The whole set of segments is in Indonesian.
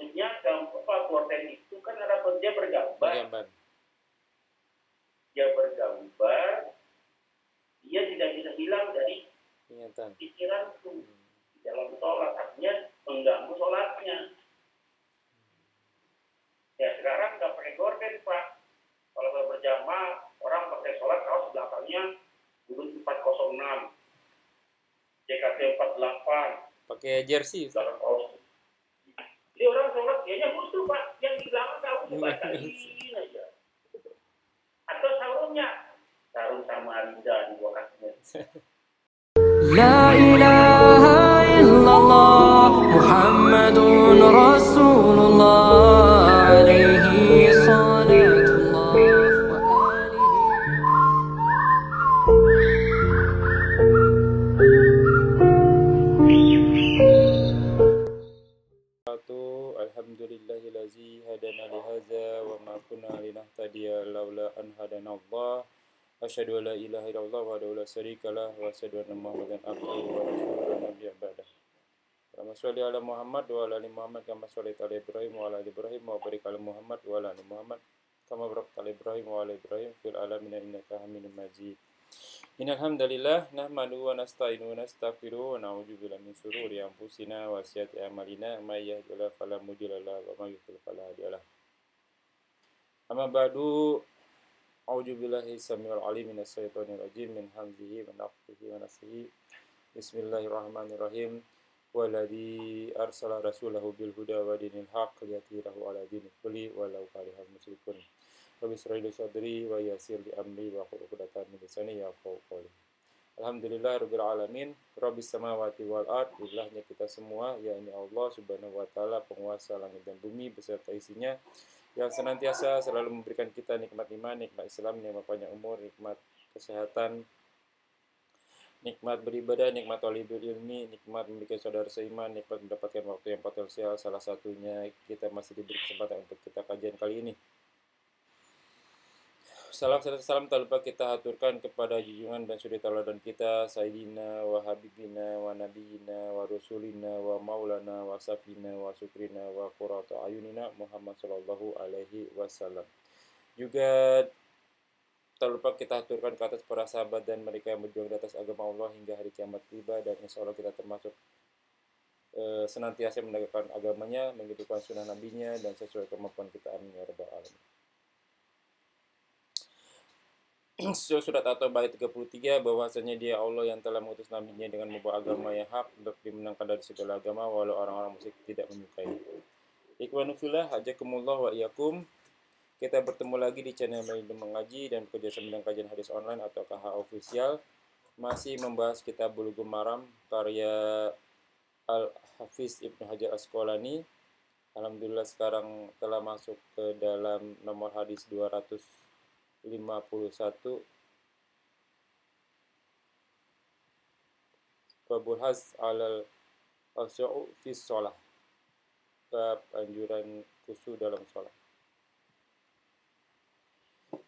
maksudnya gorden itu kan ada dia bergambar. Dia bergambar, dia tidak bisa hilang dari pikiranku di dalam sholat, artinya mengganggu sholatnya. Ya sekarang nggak pakai gorden Pak. Kalau berjamaah orang pakai sholat kaos belakangnya Urut 406, JKT 48, pakai jersey. belakang kaos. Jadi orang sholat dianya khusyuk Pak, yang di belakang kaos bacain aja. Atau sarung sama Arinda di bawah kakinya. La ilaha illallah Muhammadun Rasulullah alaihi salatullah wa Alhamdulillahillazi hadana lihaza wa ma kunna linahtadiya laula an hadanallah. Asyhadu an la ilaha illallah wa la syarikalah wa asyhadu anna Muhammadan abduhu wa rasuluhu nabiyya ba'dah. Allahumma shalli ala Muhammad wa ala ali Muhammad kama shallaita ala Ibrahim wa ala ali Ibrahim wa barik ala Muhammad wa ala ali Muhammad kama barakta ala Ibrahim wa ala Ibrahim fil alamin innaka Hamidum Majid. Innal hamdalillah nahmaduhu wa nasta'inu wa nastaghfiruhu wa na'udzu billahi min shururi anfusina wa sayyiati a'malina may yahdihillahu fala mudilla lahu wa may yudlil fala hadiya lahu. Amma ba'du, a'udzu billahi samii'il 'aliim minas syaithaanir rajiim min hamzihi wa nafthihi wa nafthihi. Bismillahirrahmanirrahim. Walladzi arsala rasulahu bil huda wa dinil haqq liyudhhirahu 'ala dinil kulli walau karihal musyrikun. Rabbi shrah li sadri wa yassir li amri wa hlul 'uqdatam min lisani yafqahu qawli. Alhamdulillah rabbil alamin, rabbis samawati wal ard, ilahnya kita semua, yakni Allah Subhanahu wa taala, penguasa langit dan bumi beserta isinya, yang senantiasa selalu memberikan kita nikmat iman, nikmat Islam, nikmat panjang umur, nikmat kesehatan, nikmat beribadah, nikmat talibul ilmi, nikmat memiliki saudara seiman, nikmat mendapatkan waktu yang potensial. Salah satunya kita masih diberi kesempatan untuk kita kajian kali ini. Salam tak lupa kita haturkan kepada junjungan dan suri tauladan kita, Sayyidina wa Habibina wa Nabiyina wa Rasulina wa Maulana wa Safina wa Sukrina wa Qurratu Ayunina Muhammad sallallahu alaihi wasallam. Juga tak lupa kita haturkan ke atas para sahabat dan mereka yang berjuang di atas agama Allah hingga hari kiamat tiba, dan insya Allah kita termasuk senantiasa menegakkan agamanya, menghidupkan sunnah nabinya, dan sesuai kemampuan kita. Amin ya rabbal alamin. Surat At-Taubah ayat 33, bahwasanya Dia Allah yang telah mengutus nabinya dengan membawa agama yang hak untuk dimenangkan dari segala agama walau orang-orang musyrik tidak menyukai. Ikhwanu fillah, hajakumullah wa iyyakum. Kita bertemu lagi di channel Maidum Mengaji dan kerjasama dengan kajian hadis online atau KH Official, masih membahas kitab Bulughul Maram karya Al-Hafiz Ibnu Hajar Asqalani. Alhamdulillah sekarang telah masuk ke dalam nomor hadis 251, babul has alal khusyu' fi shalah, bab anjuran khusyuk dalam salat.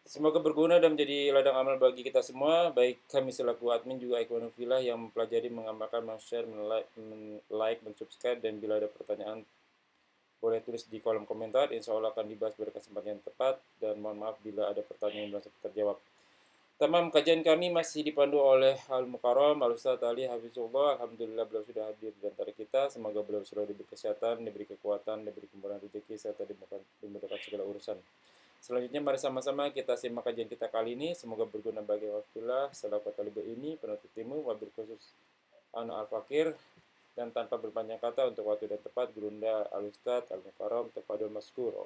Semoga berguna dan menjadi ladang amal bagi kita semua, baik kami selaku admin juga ikhwanul fillah yang mempelajari, mengamalkan, men-share, men-like, men-subscribe, dan bila ada pertanyaan boleh tulis di kolom komentar, insya Allah akan dibahas pada kesempatan yang tepat, dan mohon maaf bila ada pertanyaan yang belum sempat terjawab. Tamam, kajian kami masih dipandu oleh Al-Mukarram, Al-Ustaz Ali Hafizullah. Alhamdulillah beliau sudah hadir di antara kita. Semoga beliau selalu diberi kesehatan, diberi kekuatan, diberi kemudahan rezeki, serta dimudahkan segala urusan. Selanjutnya mari sama-sama kita simak kajian kita kali ini. Semoga berguna bagi waktulah. Salawat talibul ini penutup timu, wabil khusus anak al-fakir. Dan tanpa berpanjang kata, untuk waktu dan tepat, Gurunda Al-Ustaz Al-Mukarram Tafadhol Maskur.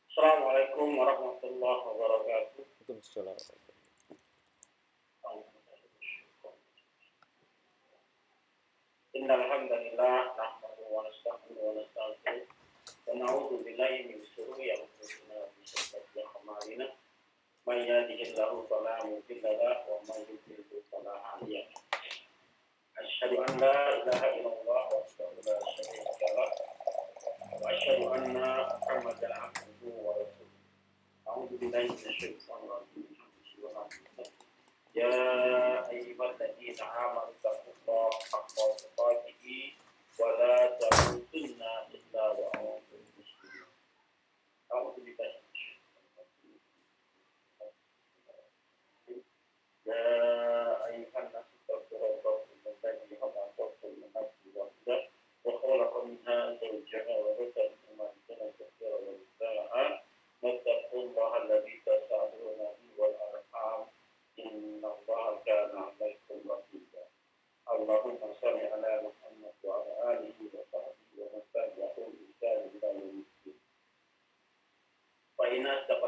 Assalamualaikum warahmatullahi wabarakatuh. Waalaikumsalam. Innal hamdalillah nahmaduhu wa nasta'inuhu wa nastaghfiruh wa na'udzu billahi min shururi anfusina wa min sayyiati a'malina. May yahdihillahu fala mudilla lahu wa may yudlil fala hadiya lahu. Asyhadu an la ilaha illallah wa la syarika lahu wa asyhadu anna Muhammadan abduhu wa rasuluh. A'udzu billahi minasyaitonir rajim. Ya ayyuhalladzina amanu taqullaha haqqa tuqatih wa la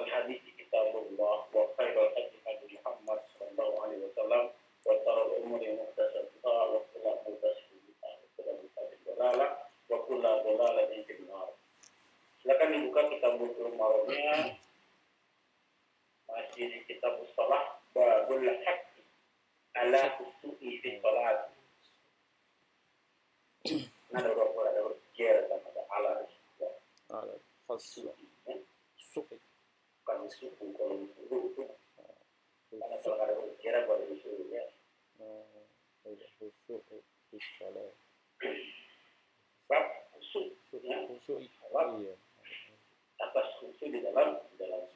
asal hadis kitabullah wa khairul hadi hadi Muhammad sallallahu alaihi wasallam wa sharrul umuri muhdatsatuha wa kullu muhdatsatin bid'ah wa kullu bid'atin dhalalah wa kullu dhalalatin fin nar. Silakan dibuka kitab Maromnya, masih di kitab Shalah babul haqqi ala khusu'i fi shalat. Ada berjejer dan ada ala Ala khas suq. bukan suku kalau dulu itu karena kalau ada berjejer baru disuruh ya. Khusyuk di salat. Bab khusyuk ya. Khusyuk iya. Atas khusyuk di dalam salat.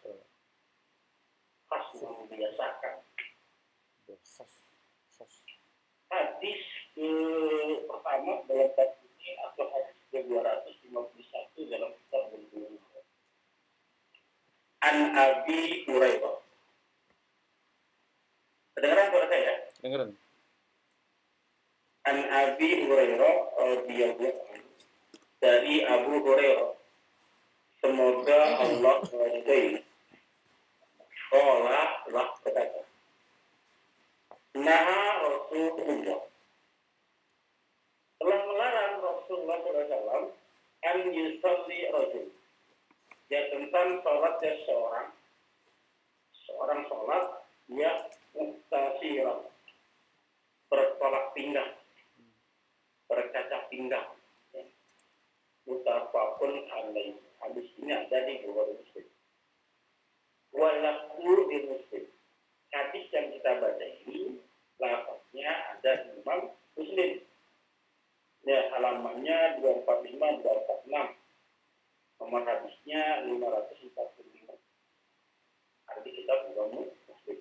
Khas membiasakan. Khas. Hadis pertama dalam bab ini atau hadis ke-251 dalam kitab Bulughul Maram. An Abi Hurairah. Kedengaran suara saya? Dengeran. An Abi Hurairah radhiyallahu anhu, dari Abu Hurairah, semoga Allah meridai. Qala lah berkata, Naha Rasulullah, telah melarang Rasulullah SAW an yusalli rajul, ya tentang sholatnya seorang sholat yang muktasiran, bertolak pinggang, bercacah pinggang, ya. Mutafaqun alaih. Hadis ini ada di Bukhari Muslim. Walaqul di Muslim. Hadis yang kita baca ini lafaznya ada di Imam Muslim. Ya, halamannya 245 246. Nomor hadisnya 545. Ada di kitab Bukhari Muslim.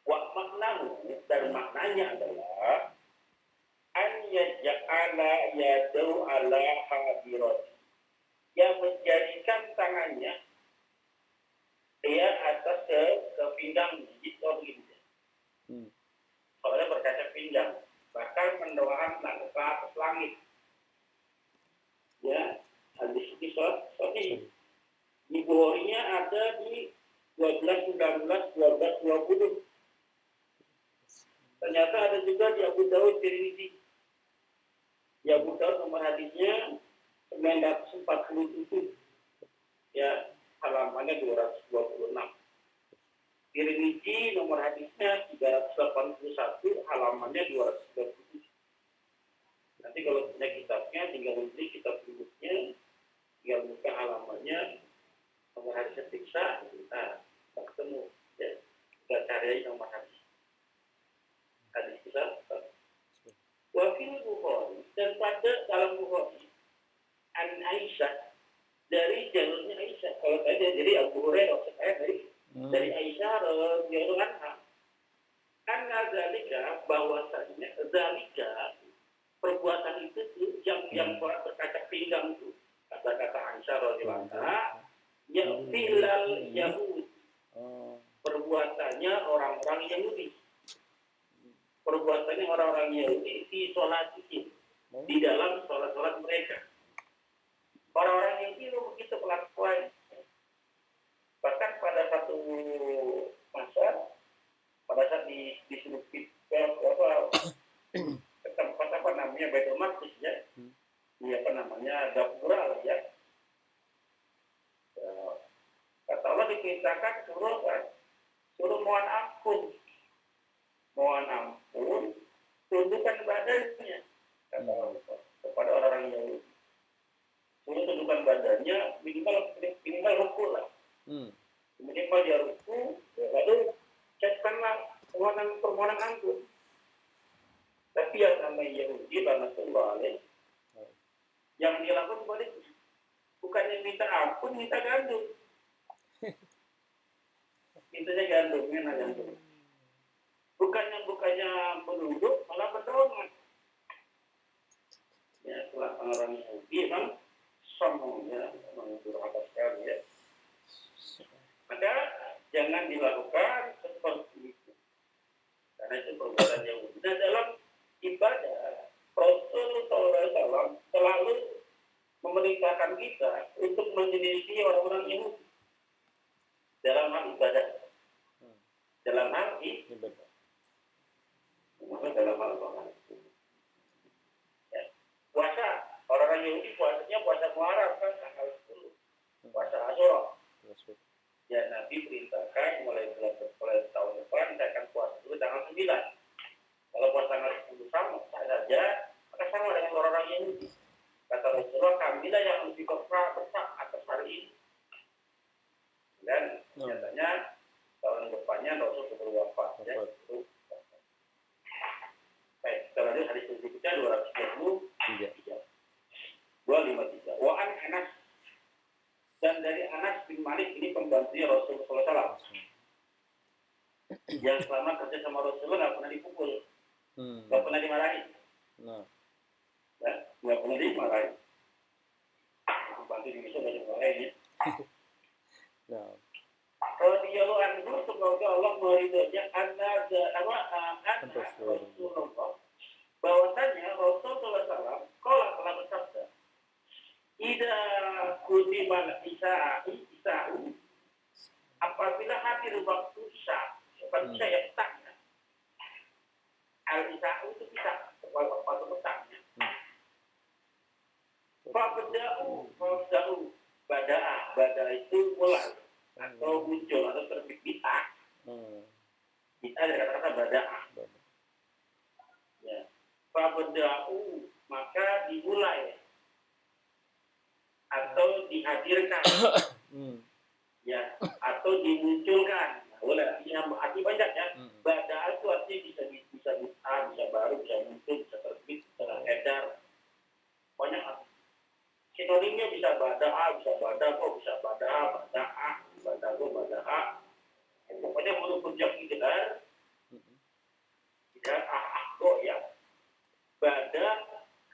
Wa maknahu, dan maknanya adalah an yaj'ala yadau ala hadirati, yang menjadikan tangannya atas ke pinggangnya, gitu. Soalnya berkaca pinggang, bahkan mendoakan ke atas langit. Ya, hadis ini sahih. Di Bukhari-nya ada di 12, 19, 12, 20. Ternyata ada juga di Abu Dawud Tirmidzi. Di Abu Dawud nomor hadisnya 947. Ya, halamannya 226. Tirmidzi nomor hadisnya 381, halamannya 227. Nanti kalau punya kitabnya tinggal beli kitab bukunya, tinggal buka halamannya, nomor hadisnya periksa, kita ketemu. Ya, kita cari nomor hadis. Hadis kita. Wafil Bukhari, dan pada dalam Bukhari, an Aisyah, dari jalurnya Aisyah. Kalau tadi dari Abu Hurairah, dari Aisyah radhiyallahu anha. Karena zalika, bahwasanya zalika, perbuatan itu tuh yang berkaca pinggang itu, kata-kata Aisyah radhiyallahu anha, yang filal Yahud, perbuatannya orang-orang Yahudi. Perbuatannya orang-orang Yahudi di sholatihim, di dalam sholat-sholat mereka. Orang-orang Yahudi itu begitu kelakuan. Bahkan pada satu masa, pada saat di tempat apa namanya Baitul Maqdis ya, Gapura ya. Kata Allah diperintahkan suruh mohon ampun, tundukkan badannya, kata Allah kepada orang-orang Yahudi. Suruh tundukkan badannya, minimal ruku lah. Minimal dia ruku, lalu cekkanlah permohonan ampun. Tapi yang namanya Yahudi, Rasulullah yang dilakukan sebaliknya. Bukannya minta ampun, minta gandum. Mintanya gandum. Bukannya menunduk, malah berdongat. Ya, setelah orang Yahudi memang sombongnya, memang durhaka sekali ya. Maka jangan dilakukan seperti itu. Karena itu perbuatan Yahudi. Nah, dalam ibadah, Rasulullah SAW selalu memerintahkan kita untuk menyelisih orang-orang Yahudi. dalam hal ibadah. Hmm. Dalam hal Ibadah. dalam hal apa? Ya. Puasa, orang Yahudi puasanya puasa Muharram kan tanggal 10. Puasa Asyura. Terus, Ya Nabi perintahkan mulai tahun depan saya akan puasa dulu tanggal 9. Kalau puasa tanggal 10 sama saja, maka sama dengan orang Yahudi. Kata Rasulullah, kamilah yang lebih berhak atas hari ini. Dan nyatanya tahun depannya Rasul berwafat. Ya. Baik, kita lanjut hadis berikutnya 233. 253. Wa an Anas, dan dari Anas bin Malik, ini pembantunya Rasulullah SAW. Yang selama kerja sama Rasulullah nggak pernah dipukul, nggak pernah dimarahi, nggak pernah dimarahi. Pembantu di Indonesia banyak dimarahi ya. Kalau dialog anhu, semoga Allah meridhoinya anna Rasulullah, bahwasanya Rasulullah SAW kalau telah bersabda, ida kutiban isa'u, apabila hadir waktu isya, waktu isya yang petangnya, al-isa'u itu kita waktu petangnya. Fabda'u bada itu mulai atau muncul atau terbit bid'ah. Bid'ah dari kata-kata bada'a. Ya. Fabda'u, maka dimulai atau dihadirkan, ya, atau dimunculkan. Boleh, arti banyak ya. Bada'a itu artinya bisa bid'ah, bisa baru, bisa muncul, bisa terbit, bisa edar. Banyak arti. Sinonimnya bisa bada'a, bisa badago, bisa bada'a, badago, bada'a. Pokoknya huruf yang idhar, ya. Bada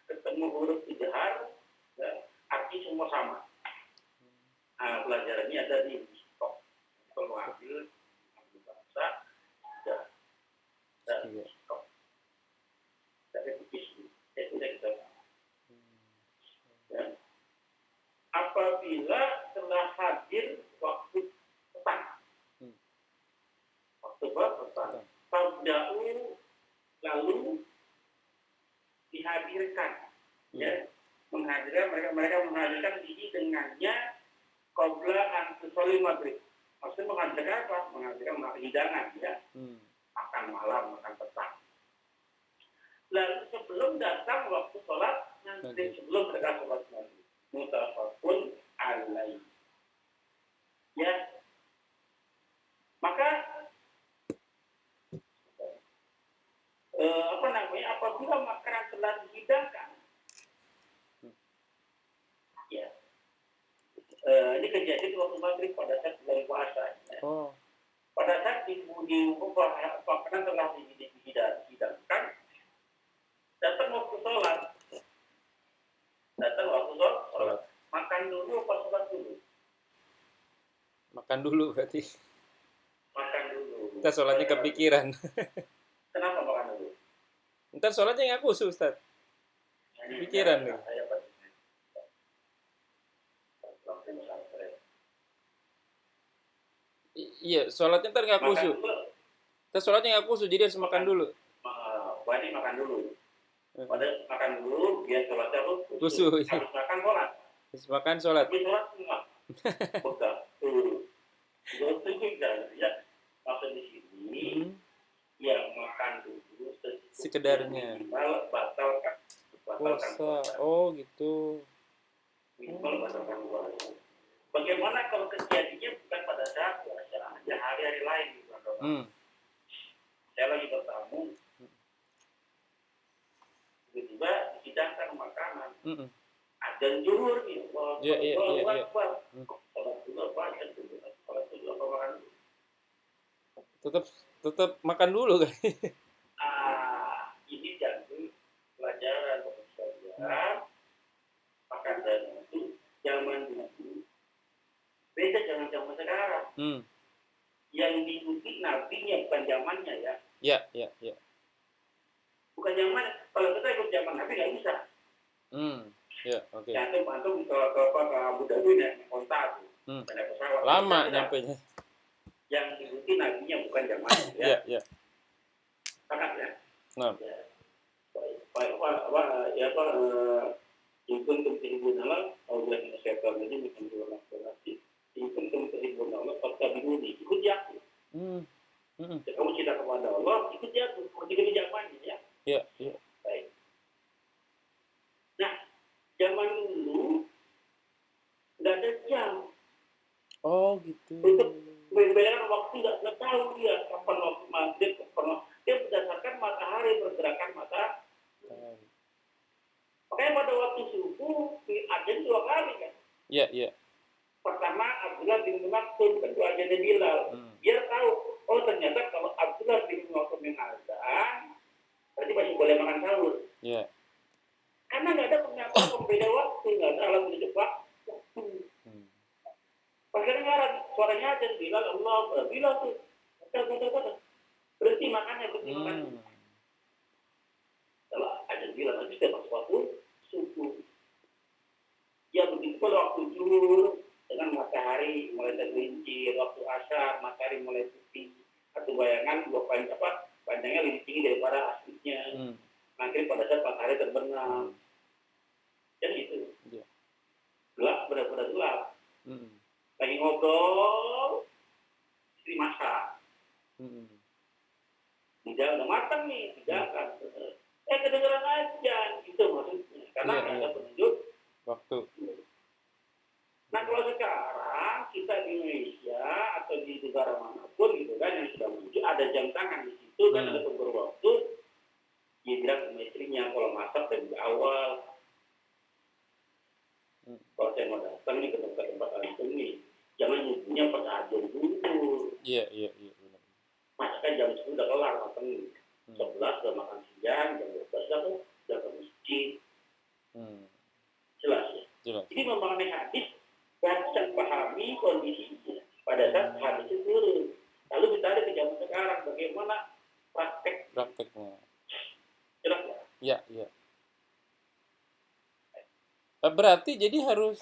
ketemu huruf idhar, ya, arti semua sama. Nah, pelajarannya ada di stok. Kalau ambil bahasa, dan stok. Dari kukis itu kita. Ya. Apabila telah hadir waktu petang, waktu petang, Fabda'u, lalu dihadirkan, ya, menghadirkan mereka menghadirkan diri dengannya qabla an tusolli maghrib. Maksudnya menghadirkan apa? Menghadirkan hidangan, ya, makan malam, makan petang. Lalu sebelum datang waktu sholat nanti, sebelum mereka sholat maghrib, mutafaqun alaih. Ya, maka apabila makanan telah dihidangkan, ya, ini kejadian waktu maghrib pada saat bulan puasa. Ya. Pada saat makanan telah dihidangkan, datang waktu sholat. Makan dulu apa sholat dulu? Makan dulu berarti. Makan dulu. Kita sholatnya kepikiran. Kenapa makan dulu? Ntar sholatnya nggak khusus, Ustaz. Pikiran nih. Iya, sholatnya ntar nggak khusus. Ntar sholatnya nggak khusus, jadi harus makan dulu. Berarti makan dulu. Pada makan dulu, biar sholatnya khusus. Harus makan sholat. Harus makan sholat. Tapi sholat enggak. Bukan. Itu juga, ya. Maksud di sini, yang makan dulu sekedarnya. Minimal batalkan puasa. Oh gitu. Minimal batalkan puasa. Bagaimana kalau kejadiannya bukan pada saat puasa, aja hari-hari lain gitu. Saya lagi bertamu, tiba-tiba dihidangkan makanan. Ada juhur nih. Iya. Tetap makan dulu kan. Ini jadi pelajaran untuk saya. Makan dan itu zaman dulu. Beda dengan zaman sekarang. Yang diikuti nabinya bukan zamannya ya. Iya. Bukan zaman. Kalau kita ikut zaman nabi nggak bisa. Ya, oke. Antum ke Abu Dhabi naik onta tuh. Banyak pesawat. Lama nyampenya. yang diikuti nabinya bukan jamaah ya. Iya, iya. Sangat ya. Nah, Ya. In kuntum tuhibbuna Allah, Allah yang syaitan ini bikin dua nafsi. In kuntum tuhibbuna Allah, fattabi'uni, ikuti aku. Jika kamu cinta kepada Allah, ikuti aku. Seperti kebijakannya ya. iya, iya. Baik. Nah, zaman dulu nggak ada jam. Oh, gitu. Untuk membayangkan waktu nggak tahu dia kapan waktu maghrib, kapan dia berdasarkan matahari, pergerakan matahari. Makanya pada waktu subuh adzan 2 kali kan. Iya, iya. Pertama Abdullah bin Maktum, kedua adzan Bilal. Dia tahu, oh ternyata kalau Abdullah bin Maktum yang azan, berarti masih boleh makan sahur. Iya. Karena nggak ada pernyataan pembeda waktu, nggak ada alat menunjuk waktu. Pas kedengaran suaranya adzan Bilal, Allah Bilal tuh, berhenti makannya. Kalau adzan Bilal nanti sudah masuk waktu subuh. Ya begitu pada waktu zuhur dengan matahari mulai tergelincir, waktu asar matahari mulai putih. Atau bayangan panjangnya lebih tinggi daripada aslinya. Nanti pada saat matahari terbenam. Jadi itu. Yeah. Gelap, benar-benar gelap. Lagi ngobrol, istri masak. Tidak udah matang nih, tidak kan. Kedengeran aja, gitu maksudnya. Karena ada penunjuk waktu. Nah kalau sekarang kita di Indonesia atau di negara manapun gitu kan yang sudah menuju ada jam tangan di situ kan ada pemburu waktu. Dia bilang sama istrinya kalau masak dari awal. Kalau saya mau datang nih ke tempat itu nih, jangan nyebutnya pas adzan dulu. Iya. Masaknya jam 10 udah kelar matang. 11 udah makan siang, jam 12 udah ke masjid. Jelas ya. Jelas. Jadi memahami hadis dan pahami kondisinya pada saat hadis itu turun. Lalu kita ada ke zaman sekarang bagaimana prakteknya. Jelas ya? Iya. Berarti jadi harus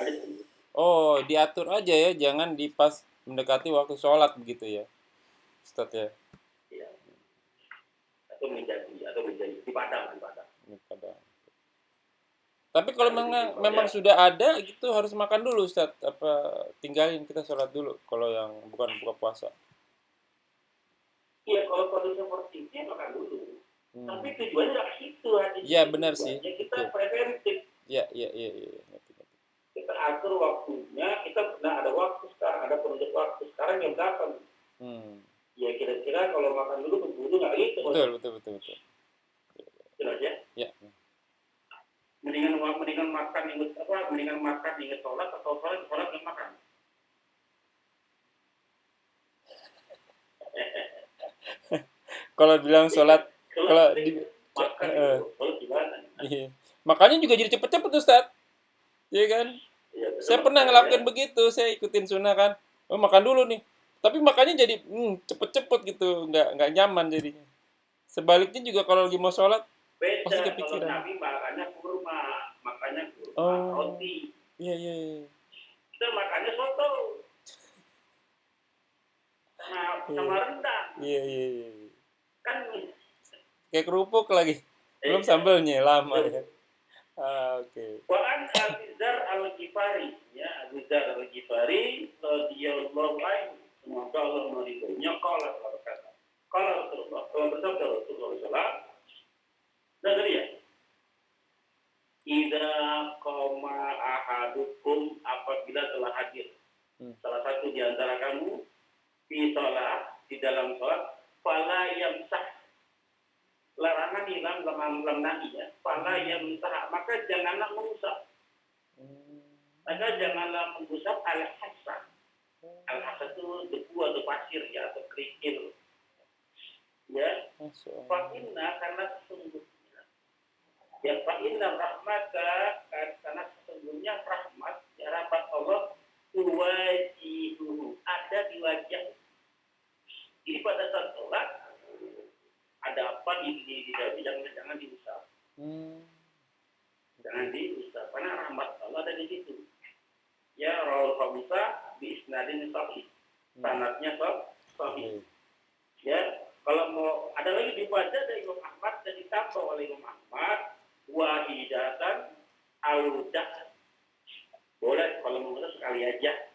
diatur aja ya, jangan pas mendekati waktu sholat begitu ya, Ustaz ya. Iya. Atau menjadi di padang. Tapi kalau memang sudah ada gitu harus makan dulu Ustaz, tinggalin kita sholat dulu kalau yang bukan buka puasa. Iya, kalau kondisi seperti itu makan dulu. Tapi tujuannya nggak ke situ hadis. Iya benar sih. Kita preventif. Iya. Kita atur waktunya, kita ada waktu sekarang, ada penunjuk waktu sekarang jam 8. Ya kira-kira kalau makan dulu berburu nggak gitu. Betul. Jelas ya? Iya. Mendingan makan ingat sholat atau sholat yang makan. Kalau bilang sholat kalau makan sholat gimana? Iya. Makanya juga jadi cepet-cepet Ustaz. Iya kan? Ya, saya pernah ngelakuin begitu, saya ikutin sunnah kan. Makan dulu nih. Tapi makannya jadi cepet-cepet gitu, nggak nyaman jadinya. Sebaliknya juga kalau lagi mau sholat pasti kepikiran. Kalau Nabi makannya kurma, roti. Iya. Kita makannya soto. Nah, sama rendang. Iya. Kan kayak kerupuk lagi. Belum sambelnya lama ya. Oke. Wa'an Abu Dzar Al-Ghifari, ya Abu Dzar Al-Ghifari radhiyallahu anhu, semoga Allah meridhoinya, qala berkata. Qala Rasulullah, kalau bersabda Rasulullah sallallahu ya. Idza qama ahadukum, apabila telah hadir salah satu di antara kamu di dalam salat, fala yamsah, larangan hilang lam nahi ya. Fala yamsah, maka janganlah merusak. Maka janganlah mengusap al-hasan. Al-hasan itu debu atau pasir ya, atau kerikil. Ya. Fa'inna, karena sesungguhnya. Ya fa'inna rahmata, karena sesungguhnya rahmat, ya rahmat Allah tuwajihuhu, ada di wajah. Jadi pada saat sholat ada apa di jangan diusap. Jangan diusap karena rahmat Allah ada di situ. Ya rawal khamsah bi isnadin sahih. Sanadnya sahih. Ya, kalau mau ada lagi dibaca dari Imam Ahmad dan ditambah oleh Imam Ahmad wahidatan audah. Boleh kalau mau sekali aja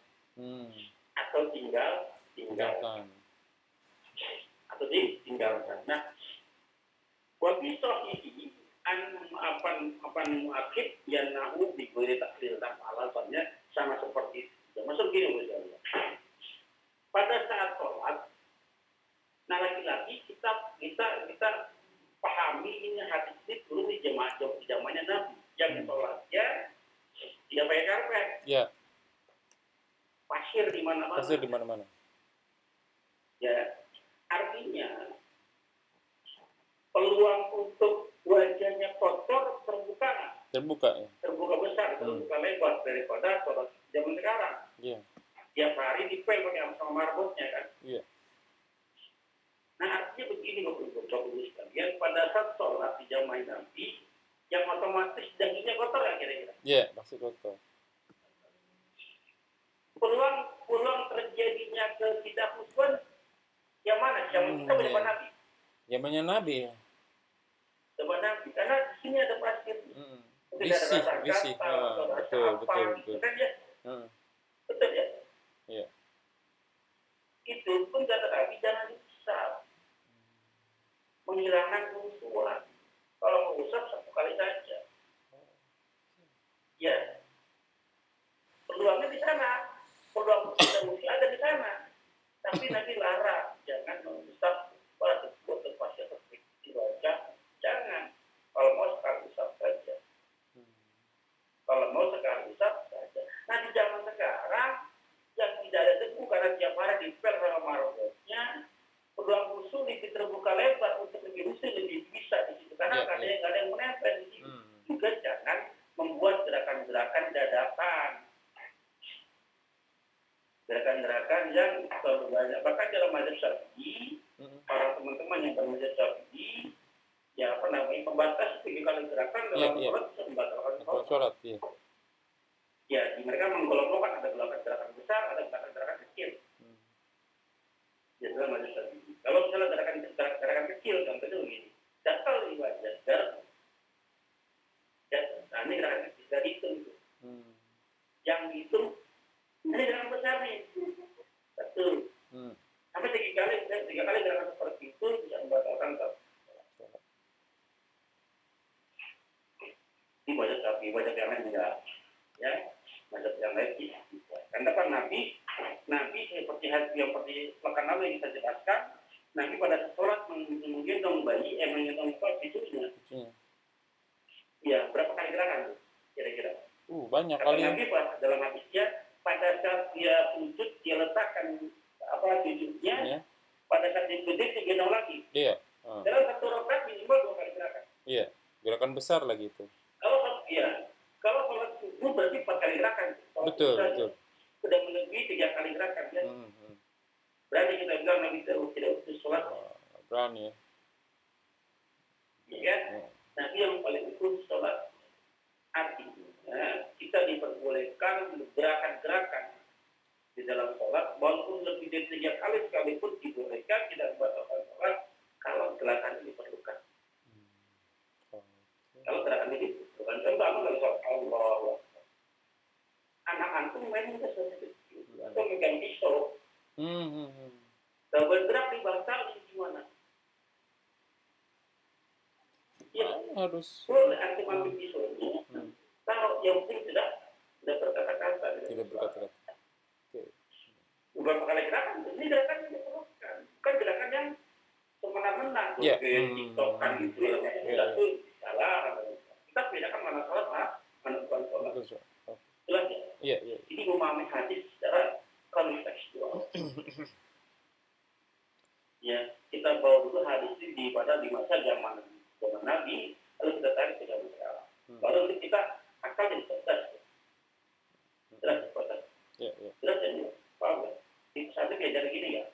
atau tinggalkan atau ditinggalkan. Nah, wa bi sahihi an muakib yang nahu diberi takdir dan alasannya sama seperti itu. Maksud gini misalnya. Pada saat sholat, nah lagi-lagi kita pahami ini hadis ini turun di zamannya Nabi yang sholatnya tidak pakai karpet. Ya. Pasir di mana-mana. Pasir di mana-mana. Ya, artinya peluang untuk wajahnya kotor terbuka. Terbuka ya. Terbuka besar, terbuka lebar daripada sholat zaman sekarang. Iya. Tiap hari dipel pakai sama marbotnya kan. Iya. Nah artinya begini Bapak-Bapak sekalian, pada saat sholat di zaman Nabi yang otomatis dahinya kotor ya kira-kira. Iya, maksud kotor. Peluang terjadinya ketidakhusuan yang mana? Zaman kita zaman Nabi. Zamannya Nabi ya. Zaman Nabi, karena di sini ada pasir. Bisi. Betul. Kan ya? Betul ya? Iya. Itu pun kata Nabi jangan diusap. Menghilangkan kehusuan. Kalau mau usap satu kali saja. Ya. Peluangnya di sana. Peluang musik ada di sana. Tapi Nabi larang jangan mengusap pada tersebut pasir di wajah. Jangan. Kalau mau sekali usap saja. Kalau mau sekali usap saja. Nah di zaman sekarang yang tidak ada debu karena tiap hari dipel sama marbotnya, peluang usul lebih terbuka lebar untuk lebih usul lebih bisa di situ karena nggak ada yang menempel di situ. Juga jangan membuat gerakan-gerakan dadakan, gerakan-gerakan yang terlalu banyak. Bahkan dalam mazhab Syafi'i, para teman-teman yang bermazhab Syafi'i, ya apa namanya pembatas 3 kali gerakan dalam sholat bisa membatalkan sholat. Ya, mereka menggolong-golongkan ada gerakan besar, ada gerakan kecil. Ya, dalam mazhab Syafi'i. Kalau misalnya gerakan kecil, contohnya begini, datal di wajah, nah ini gerakan kecil, dari itu. Yang itu, ini gerakan besar nih. Betul. Sampai 3 kali gerakan seperti itu bisa membatalkan sholat. Ini mazhab Syafi'i, mazhab yang lain enggak. Ya, mazhab yang lain tidak. Karena kan Nabi seperti makan Nabi yang kita jelaskan, Nabi pada sholat menggendong bayi, menggendong cucunya. Ya, berapa kali gerakan kira-kira? Banyak kata kali. Nabi dalam hadisnya pada saat dia sujud dia letakkan cucunya, pada saat dia sujud dia gendong lagi. Iya. Dalam satu rakaat minimal 2 kali gerakan. Iya, gerakan besar lagi itu. Kalau sholat subuh berarti 4 kali gerakan. Betul. Sudah melebihi 3 kali gerakan ya. Berarti kita bilang Nabi tidak utus sholat. Berani ya. Ya kan? Nabi yang paling utus sholat. Artinya kita diperbolehkan gerakan-gerakan di dalam sholat, walaupun lebih dari 3 kali sekalipun dibolehkan, tidak membatalkan sholat kalau gerakan ini diperlukan. Kalau gerakan ini diperlukan, contoh apa kalau sholat Allah. Anak antum main itu seperti itu, atau megang pisau. Kalau bergerak di bangsa ini gimana? Ya harus. Boleh antum ambil pisaunya. Kalau yang penting tidak berkata-kata. Tidak berkata-kata. Beberapa kali gerakan, ini gerakan yang diperlukan. Bukan gerakan yang semena-mena. Iya. TikTokan gitu ya. Itu salah. Kita bedakan mana sholat, mana bukan sholat. Jelas ya? Iya. Ini memahami hadis secara kontekstual. Ya, kita bawa dulu hadis ini di masa zaman Nabi, lalu kita tarik ke zaman sekarang. Baru kita akal jadi cerdas. Jelas. Iya. Jelas ya? Paham ya? Itu satu belajar gini ya.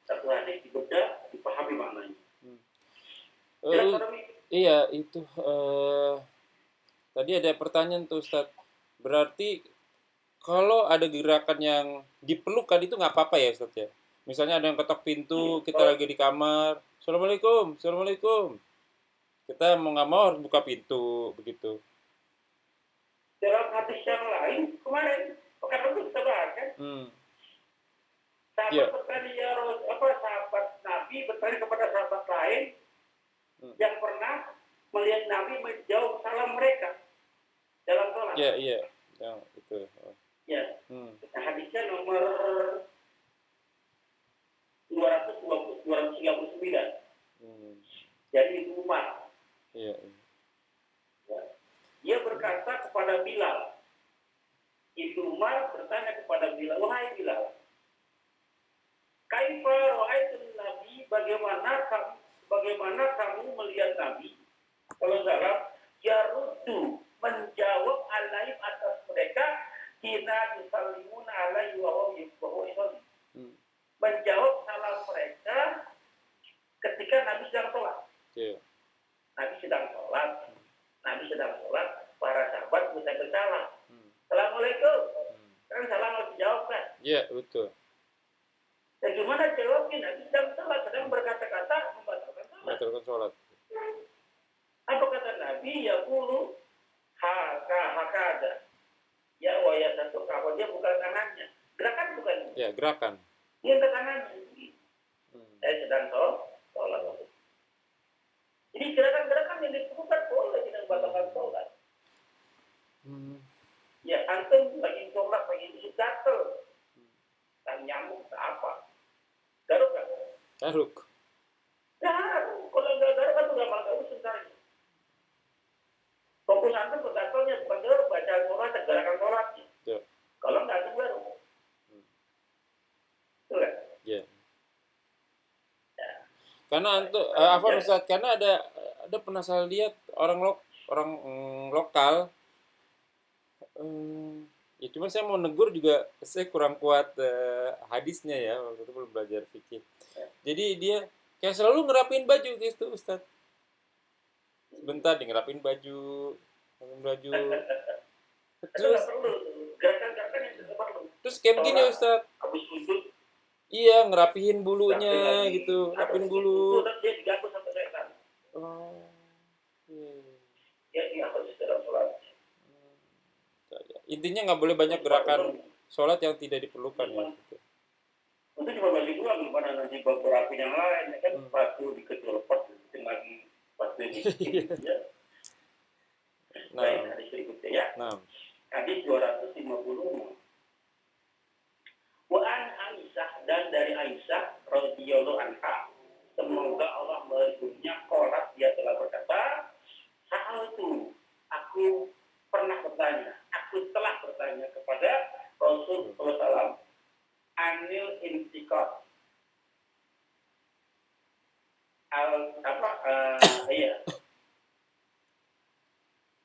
Satu hadis dibaca, dipahami maknanya. Iya, itu tadi ada pertanyaan tuh Ustaz. Berarti kalau ada gerakan yang diperlukan itu nggak apa-apa ya Ustaz ya. Misalnya ada yang ketok pintu, kita lagi di kamar, Assalamualaikum, Assalamualaikum. Kita mau nggak mau harus buka pintu begitu. Dalam hadis yang lain kemarin pekan lalu kita bahas kan, Hmm. sahabat Iya. bertanya sahabat Nabi bertanya kepada sahabat lain yang pernah melihat Nabi menjawab salam mereka dalam sholat. Iya, iya. Yang itu. Ya. Hmm. Hadisnya nomor 239. Hmm. Jadi Ibnu Umar. Iya, iya. Ya. Dia berkata kepada Bilal. Ibnu Umar bertanya kepada Bilal, wahai Bilal, kaifa ra'aitun Nabi, bagaimana kamu melihat Nabi? Kalau salah, yaruddu, menjawab alaihim atas mereka, hina yusallimuna alaihi wa huwa yusalli. Menjawab salam mereka ketika Nabi sedang sholat. Iya. Nabi sedang sholat, para sahabat mulai bersalam. Assalamualaikum. Kan salam harus dijawab kan? Iya, betul. Dan gimana jawabnya? Nabi sedang sholat, sedang berkata-kata membatalkan sholat. Batalkan sholat. Apa kata Nabi? Ya qulu haka ada. Ya waya satu kalau dia bukan tangannya. Gerakan bukan. Ya, gerakan. Dia ke tangannya. Saya sedang sholat. Jadi gerakan-gerakan yang diperlukan boleh tidak membatalkan sholat. Ya antum lagi sholat, lagi duduk gatel. Dan nyamuk apa? Garuk kan? Garuk. Garuk. Kalau nggak garuk kan udah malah sebentar. Fokus antum ke gatelnya, bukan garuk, baca sholat, gerakan sholatnya. Ya. Kalau nggak itu garuk. Betul kan? Iya. Karena apa Ustaz? Karena ada pernah saya lihat orang lokal. Ya cuma saya mau negur juga saya kurang kuat hadisnya ya, waktu itu belum belajar fikih. Jadi dia kayak selalu ngerapin baju gitu Ustaz. Sebentar dia ngerapin baju. Terus Gerakan-gerakan yang tidak perlu. terus kayak begini Ustaz. Habis sujud, Iya, ngerapihin bulunya gitu, rapihin bulu. dia diganggu sampai setan. Oh. Iya. Dia harus dalam sholat. Intinya nggak boleh banyak gerakan sholat yang tidak diperlukan ya. Gitu. Untuk cuma bagi dua, gimana nanti beberapa yang lain, ya kan batu dikecolpot, lagi batu ini. Ya. Baik, hadis berikutnya ya. Hadis 250. Wa an Aisyah, dan dari Aisyah radhiyallahu anha, semoga Allah meridhoinya, qalat, dia telah berkata, aku telah bertanya kepada Rasul sallallahu anil intiqad.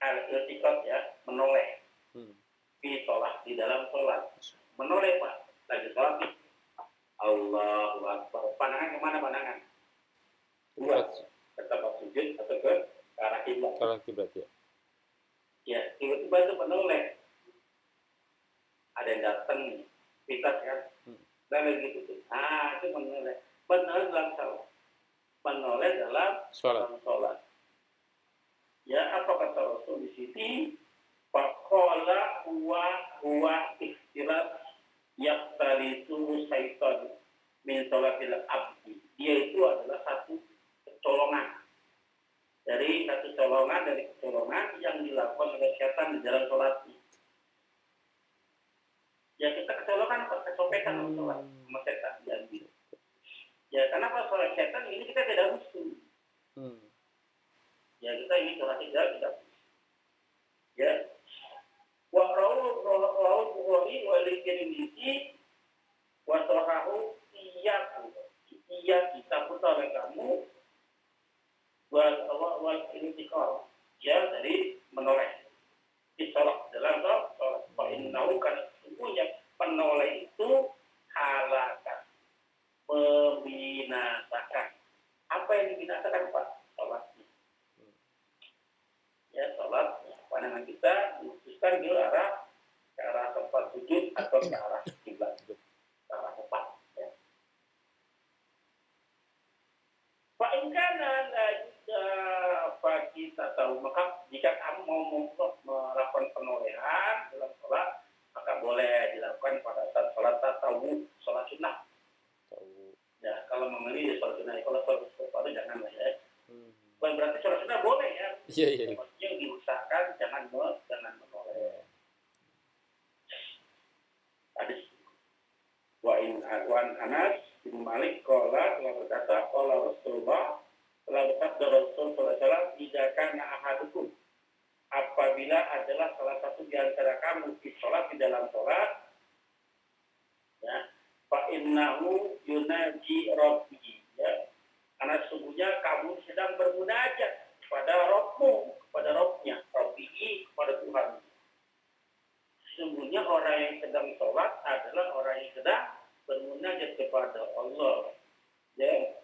Al-intiqad ya, menoleh. Di sholat, di dalam sholat. Menoleh Pak, lagi sholat nih. Allahu Akbar. Pandangan kemana pandangan? Dua, ke tempat sujud atau ke arah kiblat? Ke arah kiblat ya. Ya, tiba-tiba itu menoleh. Ada yang datang, pintas kan? Dan lagi gitu. Itu menoleh. Menoleh dalam sholat. Menoleh dalam sholat. Ya, apa kata Rasul di sini? Faqala huwa ikhtilat yaqtalitu syaitan min sholatil abdi. Dia itu adalah satu kecolongan dari kecolongan yang dilakukan oleh setan di dalam sholat. Ya kita kecolongan atau kecopekan sama setan. Ya kenapa sholat setan ini kita tidak husu. Ya kita ini sholat tidak. Ya. Wa rawu Bukhari wa al-Tirmidzi wa sahahu kita putar oleh kamu wa intiqal, ya, dari menoleh di sholat, dalam sholat. Fa innahu kan sesungguhnya menoleh itu halakan, membinasakan. Apa yang dibinasakan Pak? Sholatnya. Ya, sholat pandangan kita diputuskan ke arah tempat sujud tahu, maka jika kamu mau melakukan penolehan dalam sholat, maka boleh dilakukan pada saat sholat tahu, sholat sunnah. Tahu. Ya, kalau memilih sholat sunnah, kalau sholat sunnah jangan lah ya. Hmm. Bukan berarti sholat sunnah boleh ya. Iya, iya. Maksudnya diusahakan jangan menoleh. Hadis Wan Anas bin Malik qala telah berkata qala Rasulullah telah bersabda Rasul sallallahu alaihi wasallam jika kana ahadukum apabila adalah salah satu di antara kamu di dalam sholat ya fa innahu yunaji rabbihi ya karena sesungguhnya kamu sedang bermunajat kepada Rabbmu, kepada Rabbnya, Rabbihi, kepada Tuhan. Sesungguhnya orang yang sedang sholat adalah orang yang sedang bermunajat kepada Allah. Ya.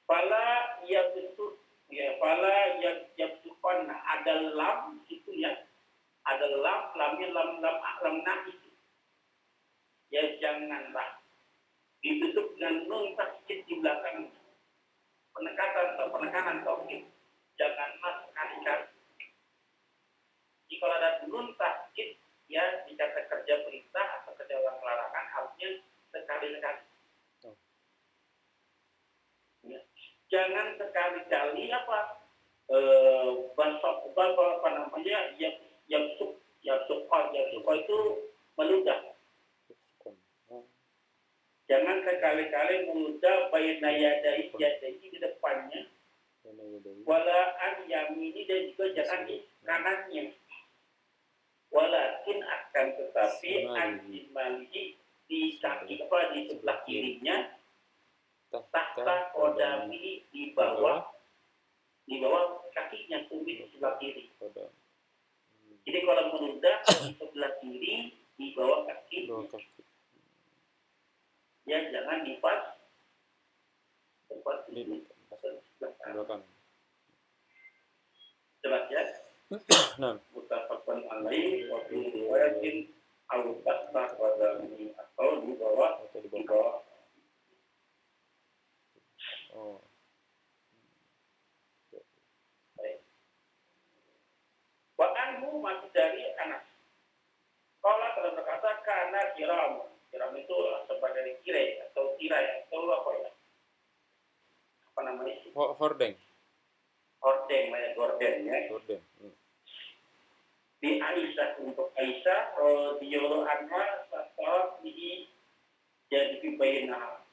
Fala yabsut ya fala yabsukan ada lam itu ya. Ada lamnya lam nahi. Ya janganlah ditutup dengan nun tasjid di belakang penekanan tauhid. Janganlah sekali-kali. Jika ada nun tasjid ya dikata kerja perintah atau kerja larangan harusnya sekali-kali. Ya. Jangan sekali-kali yang itu meludah. Jangan sekali-kali meludah baina yadai di depannya. Wala an yamini dan juga jangan di kanannya. Walakin akan tetapi anjimalihi di kaki di sebelah kirinya tahta kodami di bawah kakinya tumit di sebelah kiri. Jadi kalau meludah di sebelah kiri di bawah kaki. Ya jangan dipas tempat di belakang. Jelas ya? Nah, Mutafakun alaih wa fi riwayatin al-tasbah pada atau di bawah. Oh. Baik. Wa anhu masih dari Anas. Qala telah berkata kana kiram. Kiram itu sebagai tirai atau apa ya? Apa namanya? Hordeng ya. Hordeng. Di Aisyah untuk Aisyah radhiyallahu anha satar ini jadi bainah.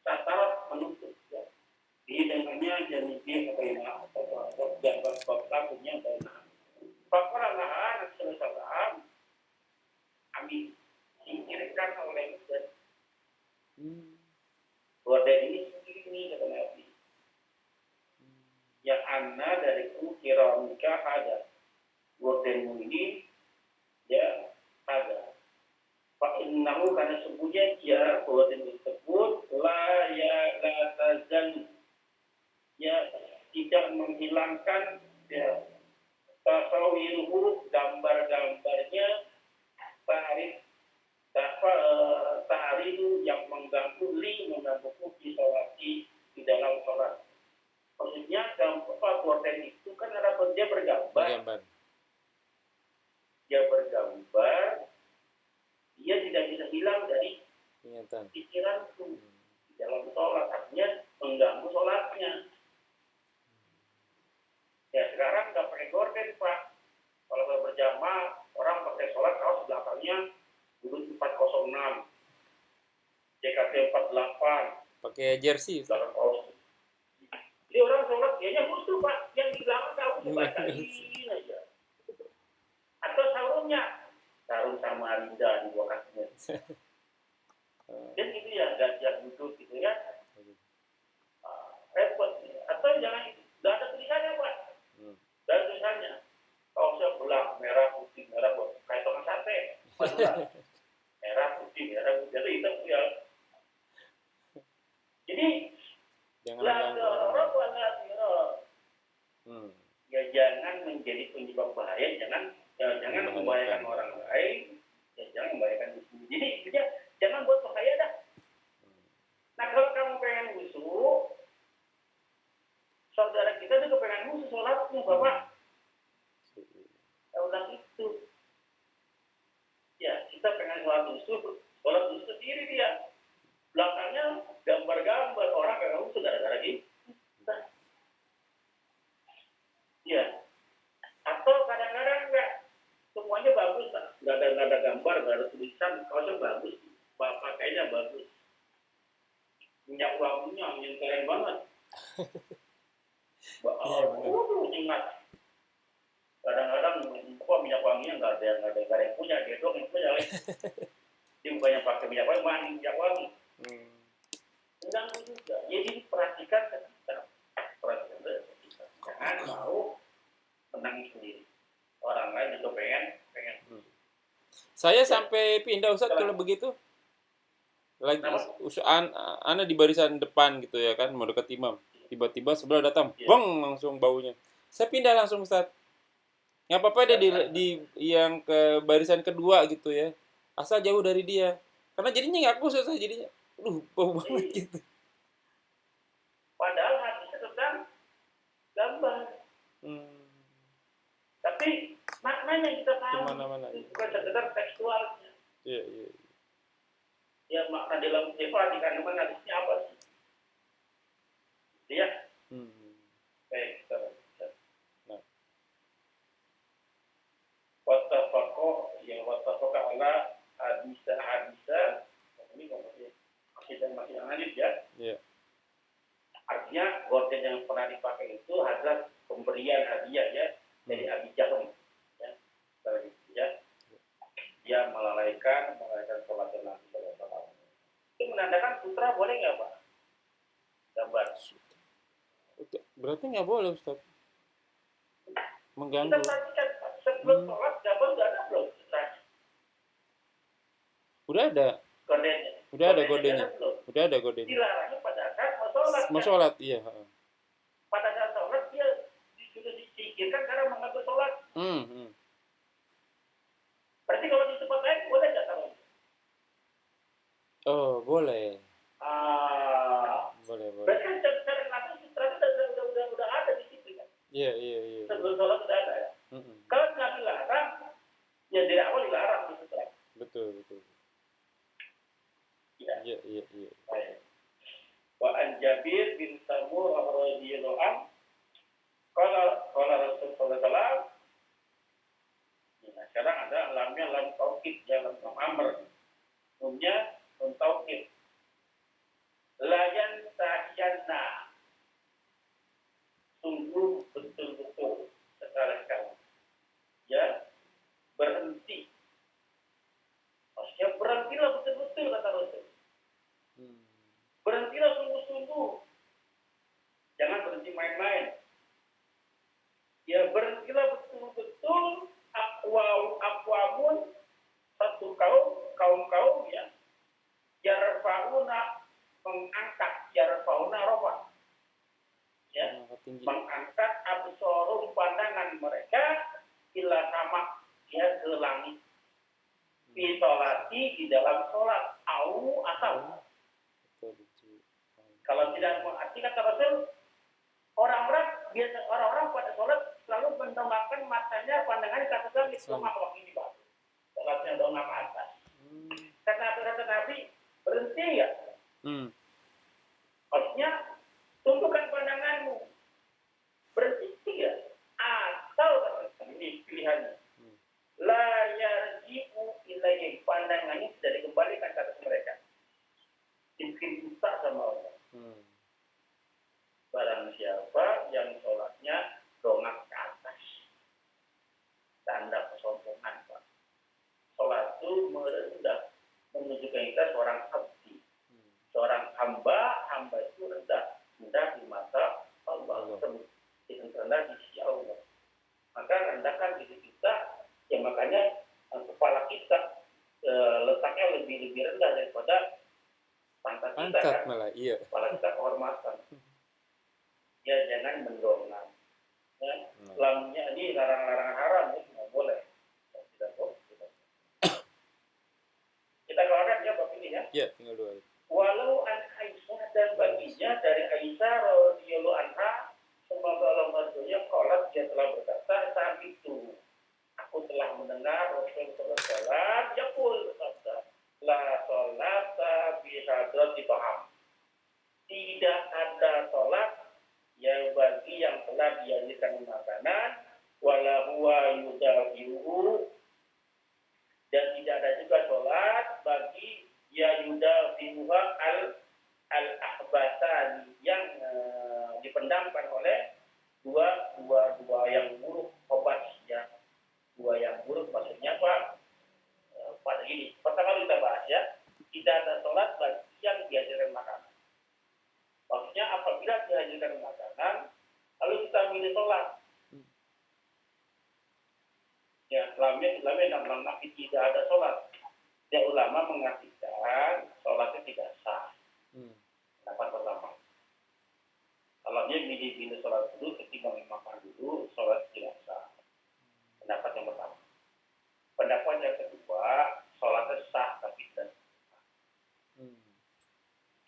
Satar menutup ya. Di dengannya jadi bainah atau jabat punya bainah. Faqala Rasulullah amin singkirkan oleh Muhammad. Gorden ini kata Nabi. Yang anna dari kiramika ada. Gordenmu ini ya ada. Pak innahu karena sesungguhnya dia gorden tersebut la tazal ya tidak menghilangkan ya tasawiruhu gambar-gambarnya ta'aridu yang mengganggu di sholati di dalam sholat. Maksudnya gorden itu kan ada dia bergambar. Dia bergambar, dia tidak bisa hilang dari pikiranku di dalam sholat, artinya mengganggu sholatnya. Ya sekarang nggak pakai gorden Pak. Kalau berjamaah orang pakai sholat kaos belakangnya dulu 406, JKT 48, pakai jersey. belakang kaos. Jadi orang sholat dianya khusus Pak, yang di belakang kaos dibacain aja. Atau sarung sama Linda di bawah kakinya. Dan gitu ya, gajah duduk gitu ya. Repot. Atau jangan, nggak ada tulisannya Pak. Nggak ada tulisannya. Kalau saya belah merah putih kayak tukang sate. Merah putih itu hitam ya. Jadi Jangan ya jangan menjadi penyebab bahaya, jangan membahayakan orang lain, ya jangan membahayakan diri sendiri. Jadi intinya jangan buat bahaya dah. Nah kalau kamu pengen busuk, saudara kita itu kepengen khusus sholatnya bapak. Udah itu. Ya kita pengen sholat khusus sendiri dia. Belakangnya gambar-gambar orang kagak khusus gara-gara gitu. Ya. Atau kadang-kadang enggak semuanya bagus, nggak ada gambar, nggak ada tulisan, kalau bagus, pakainya bagus. Minyak wanginya yang keren banget. Ingat. Kadang-kadang minyak wanginya nggak ada yang punya, dia doang yang punya. Dia bukannya pakai minyak wangi, mandi minyak wangi. Enggak juga. Jadi perhatikan kita. Jangan mau menang sendiri. Orang lain juga pengen. Saya sampai pindah Ustadz kalau begitu. Lagi ana di barisan depan gitu ya kan, mau dekat imam. Tiba-tiba sebelah datang, bang langsung baunya. Saya pindah langsung Ustadz. Nggak apa-apa dia di yang ke barisan kedua gitu ya. Asal jauh dari dia. Karena jadinya nggak khusus saya jadinya. Bau banget gitu. Padahal hadisnya tentang gambar. Tapi maknanya kita tahu. Mana-mana. Bukan sekedar tekstualnya. Iya. Ya makna dalam sifat dikandungkan hadisnya apa sih? Iya. Baik. Nah. Wattafaqo ala hadisa. Ini masih yang hadis ya. Iya. Artinya gorden yang pernah dipakai itu adalah pemberian hadiah ya dari Abi Jahm ya. Dia melalaikan sholat Nabi SAW. Itu menandakan sutra boleh nggak Pak? Gambar. Berarti nggak boleh Ustaz. Mengganggu. Kita perhatikan sebelum sholat gambar nggak ada belum sutra. Udah ada. Gordennya. Udah ada gordennya. Dilarangnya pada saat mau sholat. Mau sholat, iya. Pada saat sholat dia sudah disingkirkan karena mengatur sholat. Berarti kalau di tempat lain boleh nggak taruh? Oh, boleh. Boleh. Berarti kan secara langsung sutra itu udah ada di situ kan? Iya. Sebelum sholat sudah ada ya. Kalau nggak dilarang, ya dari awal dilarang di sutra. Betul. Iya. Baik. Wa an Jabir bin Samurah radhiyallahu anhu qala Rasul sallallahu alaihi wasallam. Nah, sekarang ada lamnya lam taukid ya lam amr. Umumnya lam taukid. Layan tahyana. Sungguh betul-betul sekali-kali. Ya, berhenti. Maksudnya berhentilah betul-betul kata Rasul. Berhentilah sungguh-sungguh. Jangan berhenti main-main. Ya berhentilah betul-betul aqwamun satu kaum ya. Yarfa'una mengangkat yarfa'una rafa. Ya, mengangkat absarum pandangan mereka ila sama ya ke langit. Fi sholati di dalam sholat atau kalau tidak mengerti kata Rasul, orang-orang pada sholat selalu mendongakkan matanya, pandangannya ke atas langit. Makhluk ini bagus. Sholatnya dongak ke atas. Kata Nabi, berhenti ya. Maksudnya, tumpukan pandanganmu. Berhenti ya. Atau, ini pilihannya. La yarji'u ilaihim. Pandangannya tidak dikembalikan ke atas mereka. Mungkin buta sama Allah. Barang siapa yang sholatnya dongak ke atas, tanda kesombongan Pak. Sholat itu merendah, menunjukkan kita seorang abdi, seorang hamba itu rendah di mata Allah, rendah di sisi Allah. Maka rendahkan diri kita, ya makanya kepala kita letaknya lebih rendah daripada pantat kita kan, malah, iya. kepala kita kehormatan. Ya jangan mendongak. Ya, lamnya ini larang-larangan haram, ya nggak boleh. Tidak boleh. Kita keluarkan ya bab ini ya. Ya, tinggal 2 ayat. Walau an Aisyah dan baginya dari Aisyah radhiyallahu anha, semoga Allah dua yang buruk obat ya. Dua yang buruk maksudnya apa? Pada ini pertama kita bahas ya, tidak ada sholat bagi yang dihadirkan makanan. Maksudnya apabila dihadirkan makanan, lalu kita milih sholat. Ya, selama nabi tidak ada sholat. Ya, ulama mengartikan sholatnya tidak sah. Pendapat pertama. Kalau dia milih sholat dulu, ketimbang makan dulu, sholat tidak sah. Pendapat yang pertama. Pendapat yang kedua, sholatnya sah tapi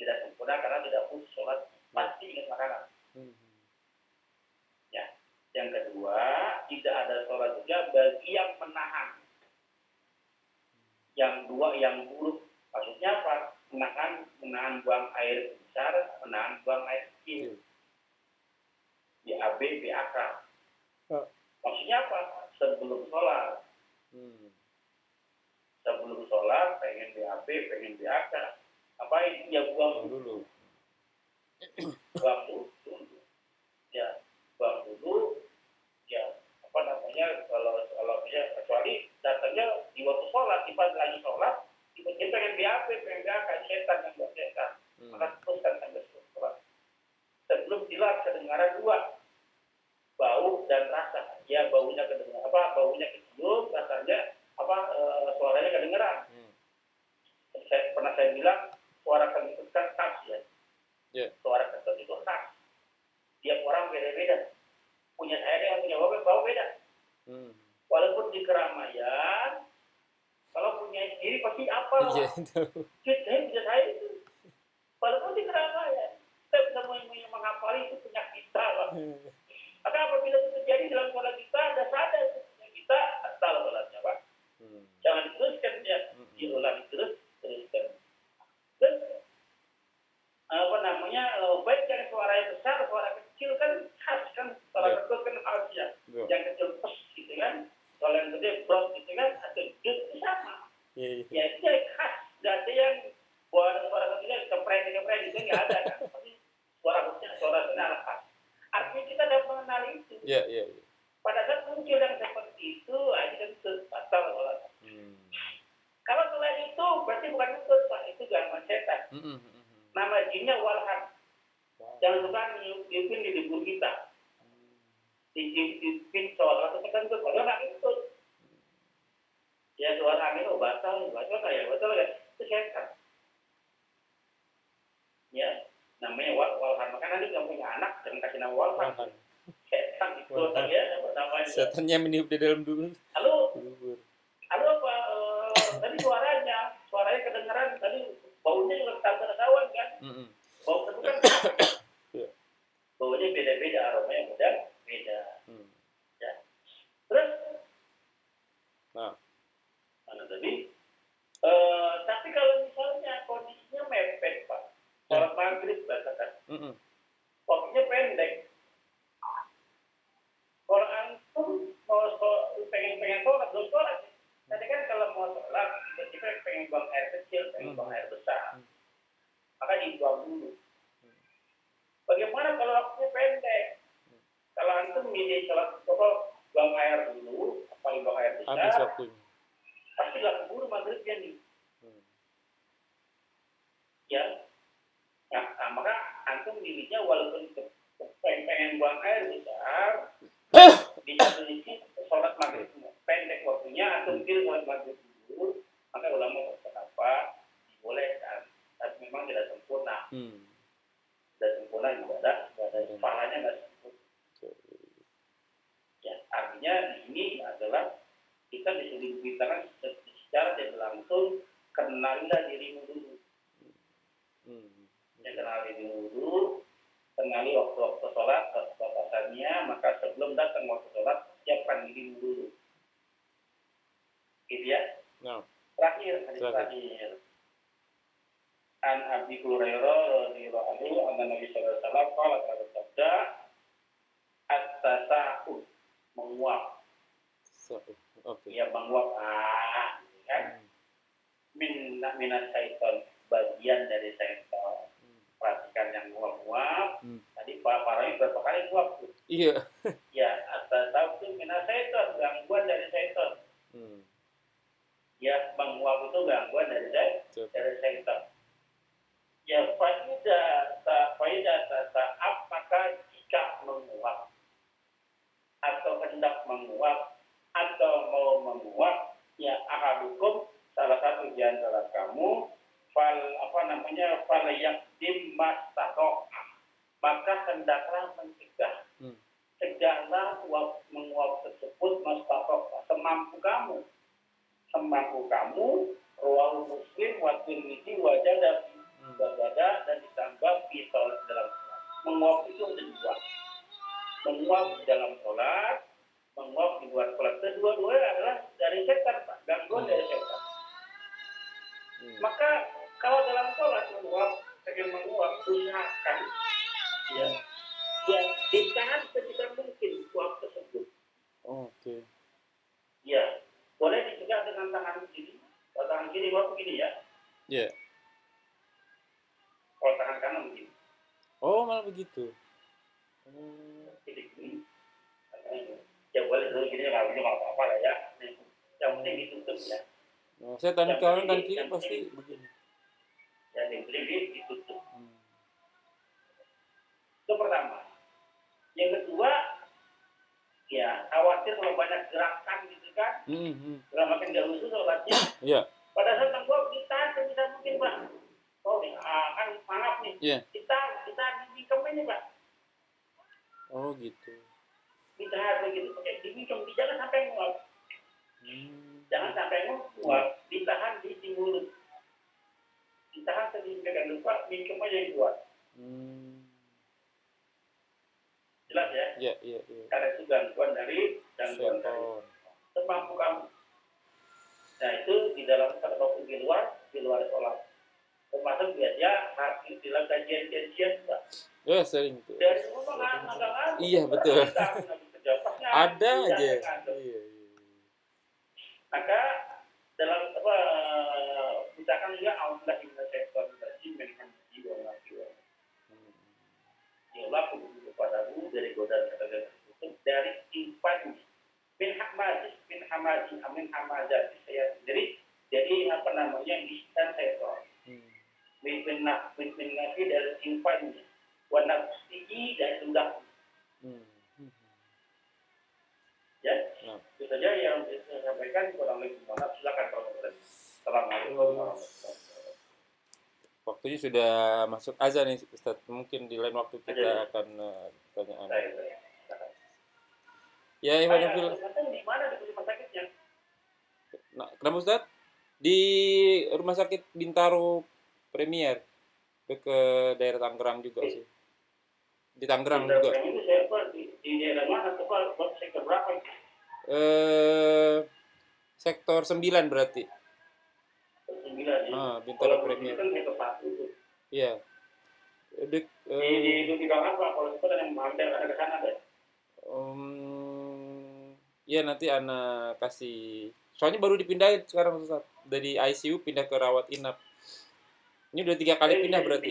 tidak sempurna karena tidak khusus sholat, pasti ingat makanan. Ya. Yang kedua, tidak ada sholat juga bagi yang menahan. Yang dua yang buruk, maksudnya apa? Menahan buang air besar, menahan buang air kecil. BAB, BAK. Maksudnya apa? Sebelum sholat. Sebelum sholat, pengen BAB, pengen BAK. Apain? Ya buang dulu. Buang dulu. Ya, buang dulu. Ya, apa namanya? Kalau ya, kecuali datangnya di waktu sholat, tiba lagi sholat, tiba-tiba pengen BAB, pengen BAK, setan yang buat setan. Maka teruskan sampai sholat. Sebelum silat kedengaran dua, bau dan rasa. Ya, baunya kedengaran apa? Baunya kecium, rasanya apa? Suaranya kedengaran. Saya bilang suara kentut kan khas ya. Suara kentut itu khas. Tiap orang beda-beda. Punya saya dengan punya bau beda. Walaupun di keramaian, kalau punya sendiri pasti apa? Saya itu. Walaupun di keramaian, kita bisa menghafali itu punya kita lah. Maka apabila itu terjadi dalam sholat kita, ada sadar kita asal sholatnya, Pak. Jangan diteruskan ya, diulang teruskan. Terus apa namanya? Baik yang suaranya besar, suara kecil kan khas kan, suara kecil kan khas ya. Yang kecil pes gitu kan, kalau yang gede brot gitu kan, atau jut itu sama. Ya itu khas. Tidak ada yang buat suara kecilnya kepreng gitu nggak ada kan. Tapi suara senang khas. Artinya kita dapat mengenali itu. Pada saat muncul yang seperti itu, aja kan batal sholat. Kalau selain itu, berarti bukan itu, Pak. Itu gangguan setan. Nama jinnya walhan. Jangan suka diupin di libur kita. Diupin sholat itu kan itu, kalau nggak itu. Ya suara angin batal nggak ya? Batal nggak? Itu setan. Ya, namanya walhan. Maka nanti yang punya anak, jangan kasih nama walhan. Setan itu ya, namanya. Setannya meniup di dalam dulu. Halo apa? Tadi suaranya kedengaran. Tadi baunya juga ketahuan kan? Bau itu kan baunya beda-beda, aromanya beda. Ya. Terus, mana tadi? Tapi kalau misalnya kondisinya mepet, Pak. Sholat maghrib katakan. Waktunya pendek. Kalau antum mau pengen sholat, belum sholat. Tadi kan kalau mau sholat, tiba-tiba pengen buang air kecil, pengen buang air besar. Maka dibuang dulu. Bagaimana kalau waktunya pendek? Kalau antum milih sholat, buang air dulu, apalagi buang air besar, pasti nggak keburu maghribnya nih. Ya. Nah, maka antum milihnya walaupun pengen buang air besar, di satu sisi sholat maghrib pendek waktunya, antum pilih sholat maghrib dulu, maka ulama berpendapat dibolehkan, tapi memang tidak sempurna. Tidak sempurna ibadah, pahalanya nggak sempurna. Ya, artinya di sini adalah kita disuruh berbicara secara tidak langsung, kenalilah dirimu dulu. Ya, kenali dirimu dulu, kenali waktu-waktu sholat, batasannya, maka sebelum datang waktu sholat, siapkan dirimu dulu. Gitu ya. Terakhir, hadis terakhir. An Abi Hurairah radhiyallahu anhu, anna Nabi sallallahu alaihi wasallam qala bersabda, at-tasa'ud, menguap. Ya menguap, kan? Minas syaitan, bagian dari syaitan. perhatikan yang nguap-nguap. Hmm. Tadi Pak Parawi berapa kali nguap tuh? Iya. Ya, atau itu mina setan, gangguan dari setan. Hmm. Ya, menguap itu gangguan dari setan. Ya, faidah saat maka jika menguap atau hendak menguap atau mau menguap, ya ahadukum salah satu di antara kamu fal yakdim mastaqah, maka hendaklah mencegah. Cegahlah menguap tersebut mastaqah semampu kamu. Rawahu Muslim wa Tirmidzi wa Jada dan ditambah di salat dalam salat. Menguap itu ada dua. Menguap di dalam salat, menguap di luar salat. Kedua-duanya adalah dari setan, Pak. Gangguan dari setan. Maka kalau dalam salat menguap, usahakan ya ditahan sebisa mungkin uap tersebut. Oke. Ya, boleh dicegah dengan tangan kiri. Kalau tangan kiri uap begini ya. Iya. Kalau tangan kanan begini. Oh, malah begitu. Ya boleh dulu gini, nggak apa-apa lah ya. Yang penting ditutup ya. Nah, saya tangan kanan dan kiri pasti begini. Yang penting ditutup. Itu pertama. Yang kedua, ya khawatir kalau banyak gerakan gitu kan. Kalau makin gak usus sholatnya. Iya. Pada saat menguap ditahan sebisa mungkin, Pak. Oh, kan maaf nih. Iya. Kita dibingkem ini, Pak. Oh, gitu. Ditahan begitu, pakai dibingkem, jangan sampai nguap. Jangan sampai nguap, ditahan di mulut. Ditahan sedikit, jangan lupa bingkem aja yang kuat. Jelas ya? Iya. Karena itu gangguan dari semampu kamu. Nah itu di dalam maupun di luar sholat. Termasuk biasanya hakim bilang kajian-kajian, Pak. Ya sering tuh. Dari rumah nggak. Iya betul. Ada aja. Iya. Maka dalam misalkan juga Allah inna syaitan rajim menhamdi wa nafiwa. Ya Allah kepadamu dari godaan kata-kata tersebut dari timpan min hamazati saya sendiri. Jadi bisikan syaitan. Min nafi dari timpannya. Wa nafsihi dari ludah. Ya, itu saja yang saya sampaikan. Kurang lebih mohon silakan kalau boleh. Assalamualaikum warahmatullahi wabarakatuh. Waktunya sudah masuk azan nih Ustaz. Mungkin di lain waktu kita akan pertanyaan. Ya, Iwan Fil. Di mana di rumah sakitnya? Nah, kenapa Ustaz? Di Rumah Sakit Bintaro Premier. Ke daerah Tangerang juga sih. Di Tangerang juga. Ini siapa di daerah mana? Sektor berapa? Sektor 9 berarti. 9 ya. Bintaro Premier. Kan sektor 1 itu. Iya. Di bidang apa? Kalau itu yang mampir ada ke sana deh. Ya nanti Ana kasih. Soalnya baru dipindahin sekarang Ustaz. Dari ICU pindah ke rawat inap. Ini udah 3 kali pindah berarti.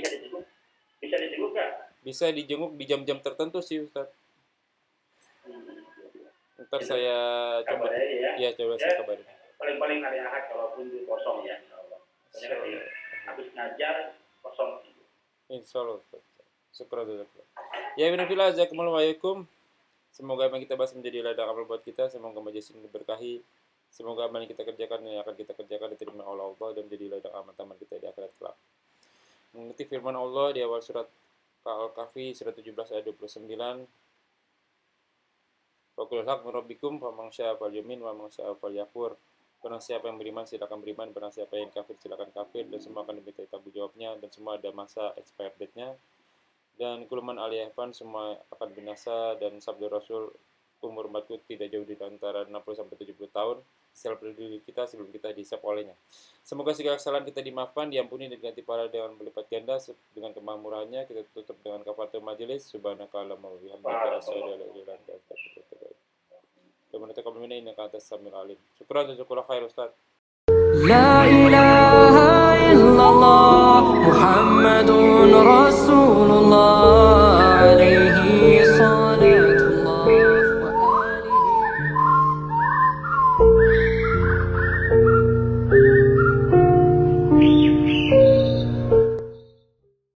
Bisa dijenguk nggak? Bisa dijenguk di jam-jam tertentu sih Ustaz. Ntar saya coba. Ya coba saya kabarin. Paling-paling hari Ahad kalau pun kosong ya. Soalnya habis ngajar kosong. Insyaallah Ustaz. Syukur. Ya Ibnu Fillah jazakumullahu. Semoga apa yang kita bahas menjadi ladang amal buat kita. Semoga majelis ini diberkahi. Semoga amal yang kita kerjakan yang akan kita kerjakan diterima oleh Allah dan menjadi ladang amal taman kita di akhirat kelak. Mengikuti firman Allah di awal surat Al-Kahfi surat 17 ayat 29. Wa qul haq min rabbikum faman syaa'a falyu'min wa man syaa'a falyakfur. Barang siapa yang beriman silakan beriman, barang siapa yang kafir silakan kafir, dan semua akan dimintai tanggung jawabnya dan semua ada masa expired date-nya. Dan kuluman aliyahpan semua akan binasa dan sabda Rasul umur umatku tidak jauh di antara 60 sampai 70 tahun setelah berdiri kita sebelum kita dihisab olehnya. Semoga segala kesalahan kita dimaafkan, diampuni dan diganti pahala dengan berlipat ganda dengan kemakmurannya. Kita tutup dengan kafaratul majelis. Subhanakallahumma wa bihamdika asyhadu an la ilaha illa anta astaghfiruka wa atubu ilaik. Wa man taqabbal minna innaka antas samiul alim. Syukran jazakallahu khair Ustaz. La ilaha illallah Muhammadun رسول